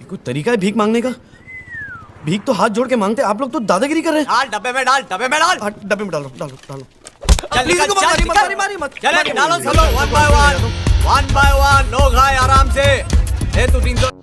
कोई तरीका है भीख मांगने का? भीख तो हाथ जोड़ के मांगते, आप लोग तो दादागिरी कर रहे हैं। डाल डब्बे में डाल, डब्बे में डाल, डब्बे में डालो डालो डालो। चल प्लीज निकल, इसको चल निकल। मारी मत। चले डालो सब लोग, वन बाय वन लोग आए आराम से। ए तू 300।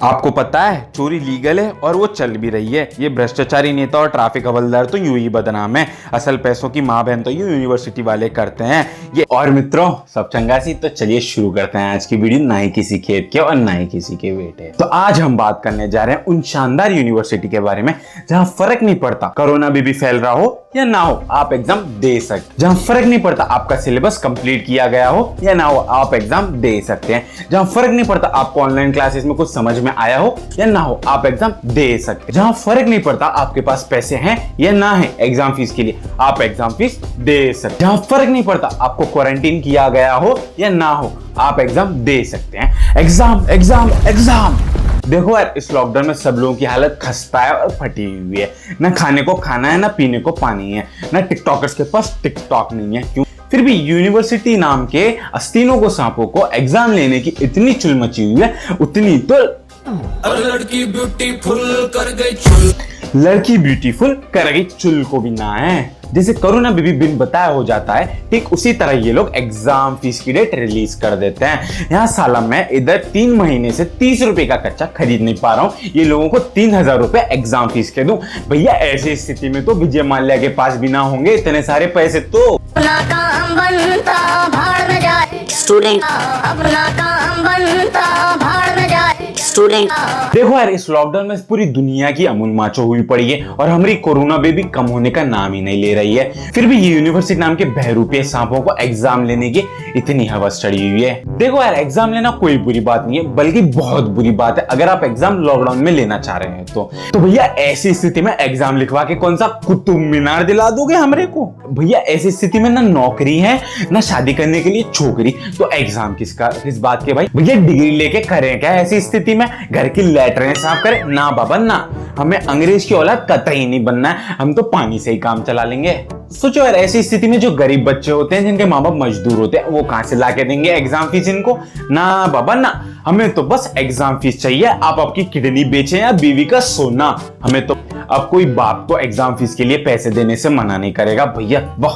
आपको पता है चोरी लीगल है और वो चल भी रही है। ये भ्रष्टाचारी नेता और ट्रैफिक हवलदार तो यूं ही बदनाम है, असल पैसों की माँ बहन तो ये यूनिवर्सिटी वाले करते हैं ये। और मित्रों सब चंगासी, तो चलिए शुरू करते हैं आज की वीडियो। ना ही किसी खेत के और ना ही किसी के बेटे। तो आज हम बात करने जा रहे हैं उन शानदार यूनिवर्सिटी के बारे में जहां फर्क नहीं पड़ता कोरोना भी फैल रहा हो या ना हो, आप एग्जाम दे सकते। जहां फर्क नहीं पड़ता आपका सिलेबस कंप्लीट किया गया हो या ना हो, आप एग्जाम दे सकते हैं। जहां फर्क नहीं पड़ता आपको ऑनलाइन क्लासेस में कुछ समझ में आया हो या ना हो, आप एग्जाम दे सकते हैं। जहां फर्क नहीं पड़ता आपके पास पैसे हैं या ना है एग्जाम फीस के लिए, आप एग्जाम फीस दे सकते हैं। जहां फर्क नहीं पड़ता आपको क्वारंटीन किया गया हो या ना हो, आप एग्जाम दे सकते हैं। Exam exam exam. देखो यार, इस लॉकडाउन में सब लोगों की हालत खस्ता है और फटी हुई है। ना खाने को खाना है, ना पीने को पानी है, ना टिकटॉकर्स के पास टिकटॉक नहीं है। क्यों? फिर भी यूनिवर्सिटी नाम के अस्तीनों को सांपों को एग्जाम लेने की इतनी चुल मची हुई है, उतनी तो लड़की ब्यूटीफुल कर गई चुल। लड़की ब्यूटीफुल कर गई चुल को भी ना है। जैसे कोरोना भी बिन बताया हो जाता है, ठीक उसी तरह ये लोग एग्जाम फीस की डेट रिलीज कर देते हैं। यहाँ साला मैं इधर 3 महीने से 30 रुपए का कच्चा खरीद नहीं पा रहा हूँ, ये लोगों को 3000 रुपए एग्जाम फीस के दूं। भैया ऐसी स्थिति में तो विजय माल्या के पास भी ना होंगे इतने सारे पैसे। तो अपना काम बनता भाड़ में जाए स्टूडेंट, अपना काम बनता भाड़ में जाए स्टूडेंट। देखो यार, इस लॉकडाउन में पूरी दुनिया की अमूल माचो हुई पड़ी है और हमारी कोरोना बेबी कम होने का नाम ही नहीं ले रही है। फिर भी ये यूनिवर्सिटी नाम के बहरूपे सांपों को एग्जाम लेने की इतनी हवस चढ़ी हुई है। देखो यार, एग्जाम लेना कोई बुरी बात नहीं है, बल्कि बहुत बुरी बात है अगर आप एग्जाम लॉकडाउन में लेना चाह रहे हैं तो भैया ऐसी स्थिति में एग्जाम लिखवा के कौन सा कुतुब मीनार दिला दोगे हमरे को? भैया ऐसी स्थिति में ना नौकरी है ना शादी करने के लिए छोकरी, तो एग्जाम किस बात के भाई? भैया डिग्री लेके करें क्या ऐसी स्थिति में? घर की लैट्रिन साफ करें ना बाबा ना। हमें अंग्रेज की औलाद कतई नहीं बनना है, हम तो पानी से ही काम चला लेंगे। सोचो यार, ऐसी स्थिति में जो गरीब बच्चे होते हैं जिनके माँ बाप मजदूर होते हैं, वो कहां से लाके देंगे एग्जाम फीस इनको? ना बाबा ना, हमें तो बस एग्जाम फीस चाहिए। आप आपकी किडनी बेचें या बीवी का सोना, हमें तो अब कोई बाप तो एग्जाम फीस के लिए पैसे देने से मना नहीं करेगा। भैया वाह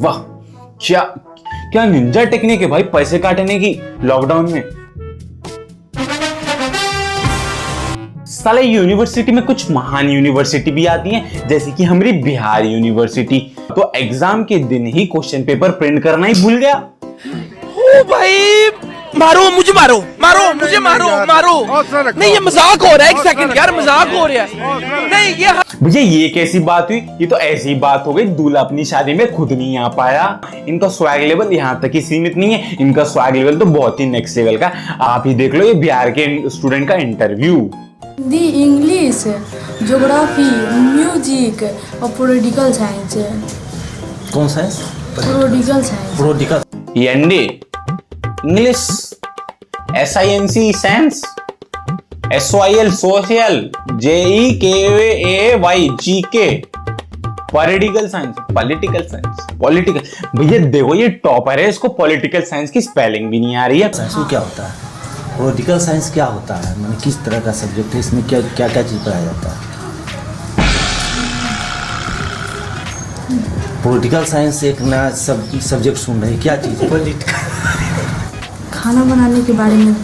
वाह, क्या निंजा टेक्निक है भाई पैसे काटने की लॉकडाउन में। साले यूनिवर्सिटी में कुछ महान यूनिवर्सिटी भी आती हैं, जैसे कि हमारी बिहार यूनिवर्सिटी तो एग्जाम के दिन ही क्वेश्चन पेपर प्रिंट करना ही भूल गया। ओ भाई मारो मुझे, मारो मारो मुझे, मारो मारो। नहीं ये मजाक हो रहा है, एक सेकंड यार मजाक हो रहा है। नहीं ये भैया ये कैसी बात हुई? ये तो ऐसी बात हो गई दूल्हा अपनी शादी में खुद नहीं आ पाया। इनका स्वैग लेवल यहाँ तक ही सीमित नहीं है, इनका स्वैग लेवल तो बहुत ही नेक्स्ट लेवल का। आप ही देख लो ये बिहार के स्टूडेंट का इंटरव्यू। दी इंग्लिश, ज्योग्राफी, म्यूजिक और पॉलिटिकल साइंस। कौन science? Political science. Political and English, SINC science, SOIL social, JEKAY GK political science, political. भैया देखो ये टॉपर है, इसको पॉलिटिकल साइंस की स्पेलिंग भी नहीं आ रही है। साइंस क्या होता है? पॉलिटिकल साइंस क्या होता है? मतलब किस तरह का सब्जेक्ट है? इसमें क्या क्या क्या चीज़ पढ़ाया जाता है? पॉलिटिकल साइंस एक नया सब्जेक्ट सुन रहे हैं, क्या चीज़? खाना बनाने के बारे में।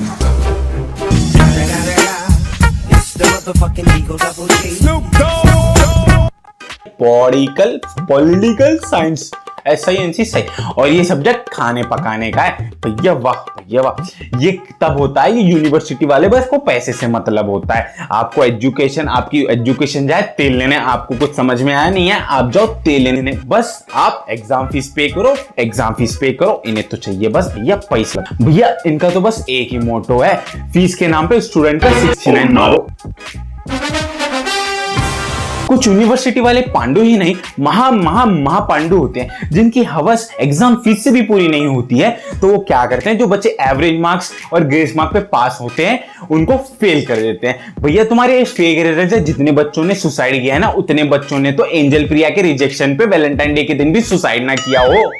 पॉलिटिकल साइंस, SINC सही। और ये सब्जेक्ट खाने पकाने का है। भैया वाह भैया वाह। ये तब होता है, ये यूनिवर्सिटी वाले बस को पैसे से मतलब होता है। आपको एजुकेशन, आपकी एजुकेशन जाए तेल लेने, आपको कुछ समझ में आया नहीं है, आप जाओ तेल लेने, बस आप एग्जाम फीस पे करो, एग्जाम फीस पे करो। इन्हें तो चाहिए बस भैया पैसा। भैया इनका तो बस एक ही मोटो है, फीस के नाम पे स्टूडेंट का 69 मारो। कुछ यूनिवर्सिटी वाले पांडु ही नहीं, महा पांडु होते हैं, जिनकी हवस एग्जाम फीस से भी पूरी नहीं होती है। तो वो क्या करते हैं, जो बच्चे एवरेज मार्क्स और ग्रेस मार्क पे पास होते हैं उनको फेल कर देते हैं। भैया तुम्हारे फेक रिजल्ट से जितने बच्चों ने सुसाइड किया है ना, उतने बच्चों ने तो एंजल प्रिया के रिजेक्शन पे वैलेंटाइन डे के दिन भी सुसाइड ना किया हो।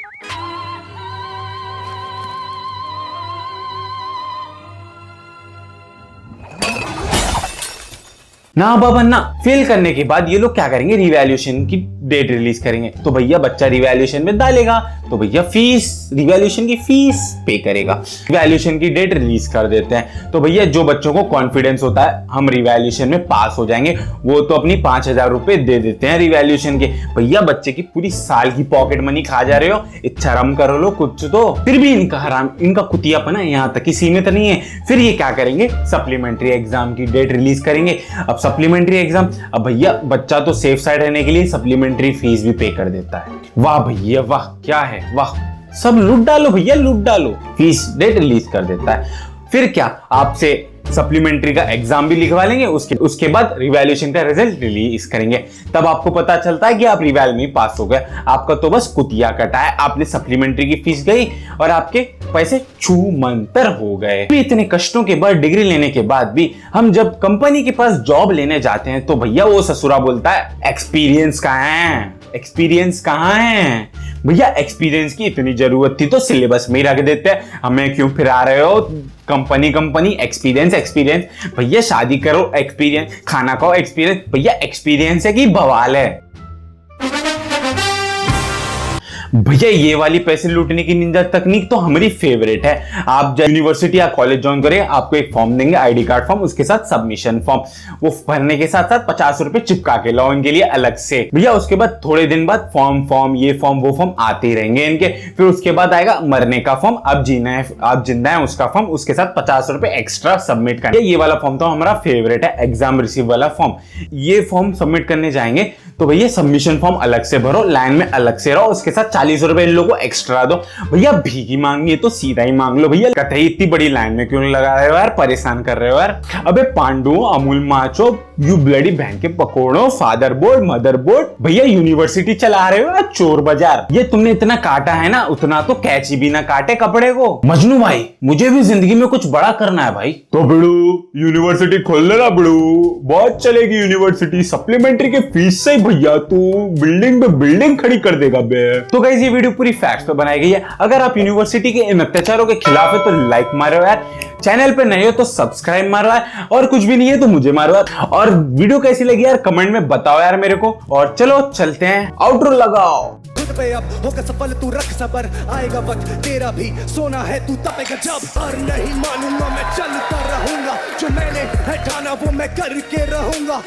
ना बाबा ना। फेल करने के बाद ये लोग क्या करेंगे, रिवैल्यूएशन की डेट रिलीज करेंगे। तो भैया बच्चा रिवैल्यूएशन में डालेगा तो भैया फीस, रिवैल्यूएशन की फीस पे करेगा। रिवैल्यूएशन की डेट रिलीज कर देते हैं तो भैया जो बच्चों को कॉन्फिडेंस होता है हम रिवैल्यूएशन में पास हो जाएंगे, वो तो अपनी 5,000 रुपए दे देते हैं रिवैल्यूएशन के। भैया बच्चे की पूरी साल की पॉकेट मनी खा जा रहे हो, शर्म करो लो कुछ तो। फिर भी इनका हराम, इनका कुतियापना यहाँ तक ही सीमित नहीं है। फिर ये क्या करेंगे, सप्लीमेंट्री एग्जाम की डेट रिलीज करेंगे। अब सप्लीमेंट्री एग्जाम, अब भैया बच्चा तो सेफ साइड रहने के लिए सप्लीमेंट्री फीस भी पे कर देता है। वाह भैया वाह, क्या है वाह, सब लूट डालो भैया लूट डालो। फीस डेट रिलीज कर देता है। फिर क्या, आपसे सप्लीमेंट्री का एग्जाम भी लिखवा लेंगे, उसके बाद रिवैल्यूएशन का रिजल्ट रिलीज करेंगे। तब आपको पता चलता है कि आप रिवैल में पास हो गए। आपका तो बस कुतिया कटा है, आपने सप्लीमेंट्री की फीस गई और आपके पैसे छू मंतर हो गए। इतने कष्टों के बाद, डिग्री लेने के बाद भी हम जब कंपनी के पास जॉब लेने जाते हैं तो भैया वो ससुरा बोलता है एक्सपीरियंस कहाँ है, एक्सपीरियंस कहाँ है। भैया एक्सपीरियंस की इतनी जरूरत थी तो सिलेबस में ही रख देते हैं, हमें क्यों फिरा रहे हो कंपनी एक्सपीरियंस एक्सपीरियंस। भैया शादी करो एक्सपीरियंस, खाना खाओ एक्सपीरियंस। भैया एक्सपीरियंस है कि बवाल है। भैया ये वाली पैसे लूटने की निंजा तकनीक तो हमारी फेवरेट है। आप जब यूनिवर्सिटी या कॉलेज ज्वाइन करें आपको एक फॉर्म देंगे, आईडी कार्ड फॉर्म, उसके साथ सबमिशन फॉर्म। वो भरने के साथ साथ 50 रुपए चिपका के लाओ इनके लिए अलग से। भैया उसके बाद थोड़े दिन बाद फॉर्म ये फॉर्म वो फॉर्म आते ही रहेंगे इनके। फिर उसके बाद आएगा मरने का फॉर्म, अब जीना है आप जिंदा है उसका फॉर्म, उसके साथ 50 रुपए एक्स्ट्रा सबमिट करना। ये वाला फॉर्म तो हमारा फेवरेट है, एग्जाम रिसीव वाला फॉर्म। ये फॉर्म सबमिट करने जाएंगे तो भैया सबमिशन फॉर्म अलग से भरो, लाइन में अलग से रहो, उसके साथ 40 रुपए इन लोगों को एक्स्ट्रा दो। भैया भीगी मांगनी है तो सीधा ही मांग लो भैया, कतई इतनी बड़ी लाइन में क्यों लगा रहे हो यार, परेशान कर रहे हो यार। अबे Pandu, Amul macho, you bloody bank के पकोड़ो, फादर बोर्ड मदर बोर्ड, भैया यूनिवर्सिटी चला रहे हो या चोर बाजार। ये तुमने इतना काटा है ना, उतना तो कैची भी ना काटे कपड़े को। मजनू भाई मुझे भी जिंदगी में कुछ बड़ा करना है भाई। तो बिड़ू यूनिवर्सिटी खोल लेना बिड़ू, बहुत चलेगी यूनिवर्सिटी, सप्लीमेंट्री के फीस से भैया तू बिल्डिंग पे बिल्डिंग खड़ी कर देगा बे। तो गाइस ये वीडियो पूरी फैक्ट्स पे बनाई गई है। अगर आप यूनिवर्सिटी के इन अत्याचारों के खिलाफ है तो लाइक मारो यार, चैनल पे नए हो तो सब्सक्राइब मारो यार, और कुछ भी नहीं है तो मुझे मारो यार। और वीडियो कैसी लगी यार कमेंट में बताओ यार मेरे को। और चलो चलते हैं, आउटरो लगाओ। खुद पे अब होगा सफल तू, रख सबर, आएगा वक्त तेरा भी सोना है तू तपेगा जब। और नहीं मानूंगा मैं चलता रहूंगा, जो मैंने है ठाना वो मैं करके रहूंगा।